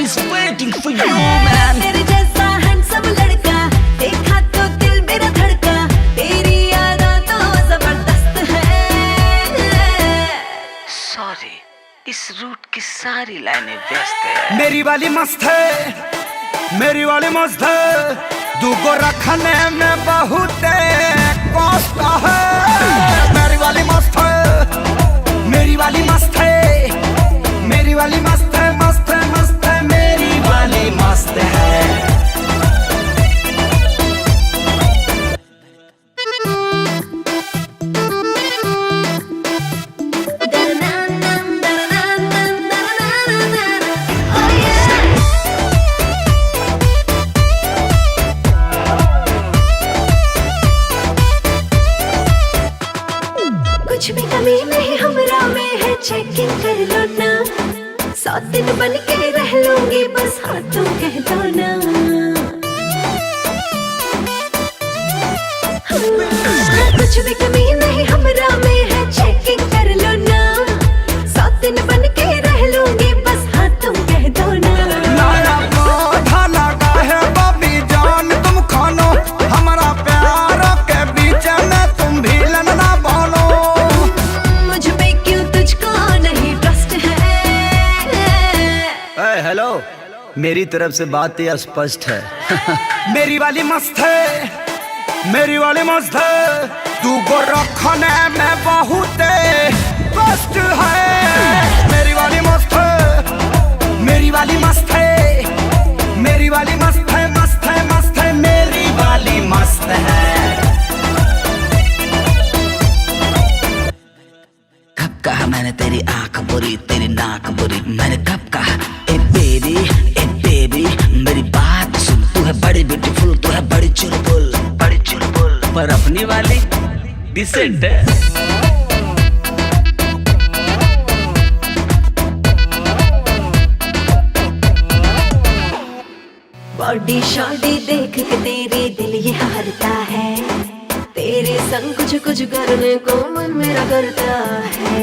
is waiting for you, man. तेरे जैसा handsome लड़का देखा तो दिल मेरा धड़का, तेरी यादें तो जबरदस्त है। सॉरी, इस रूट की सारी लाइनें व्यस्त है। मेरी वाली मस्त है, मेरी वाली मस्त है, दूगो रखने में बहुत कष्ट है। मेरी वाली मस्त है, मेरी वाली मस्त है, मेरी वाली मस्त है, मस्त है, मस्त है, मेरी वाली मस्त है। कुछ भी कमी नहीं हमरा में है, चेकिंग कर लो ना। 100 दिन बन के रह लूंगी, बस हाँ तुम कह दो ना। कुछ भी कमी नहीं हमरा में है, चेकिंग कर लो ना। 100 दिन बन के रह लूंगी, बस हाँ तुम कह दो ना। नया पौधा लगा है बबी जान, तुम खानो हमारा प्यार के बीच में तुम भी ना बोलो। मुझ पे क्यों तुझको नहीं ट्रस्ट है? हेलो, मेरी तरफ से बात यह स्पष्ट है। मेरी वाली मस्त है, मेरी वाली मस्त है, दूगो रखने में बहुत कष्ट है। मेरी वाली मस्त है, मेरी वाली मस्त है, मेरी वाली मस्त है, मस्त है, मस्त है, मेरी वाली मस्त है। कब कहा मैंने तेरी आंख बुरी, तेरी नाक बुरी, मैंने कब कहा ए बेबी मेरी बात सुन। तू है बड़ी ब्यूटीफुल, तू है बड़ी चुलबुल, बड़ी चुलबुल, पर अपनी वाली डिसेंट है। बॉडी शॉडी देख के तेरी दिल ये हारता है, तेरे संग कुछ कुछ करने को मन मेरा करता है।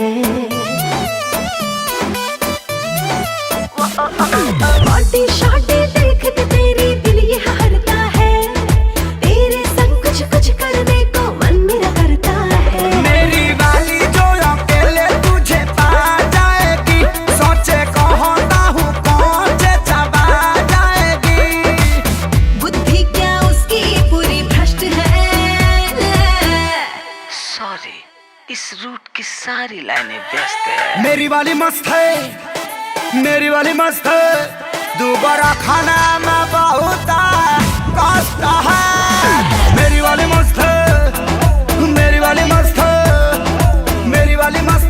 बॉडी शॉडी देख के तेरी दिल ये हारता है, तेरे संग कुछ कुछ करने को मन मेरा करता है। मेरी वाली जो अकेले तुझे पा जाएगी, सोचे कहता हूँ पहुँचे चबा जाएगी। बुद्धि क्या उसकी पूरी भ्रष्ट है। सॉरी, इस रूट की सारी लाइनें व्यस्त है। मेरी वाली मस्त है, मेरी वाली मस्त है, दोबारा खाना में बहुत कष्ट है। मेरी वाली मस्त है, मेरी वाली मस्त है, मेरी वाली मस्त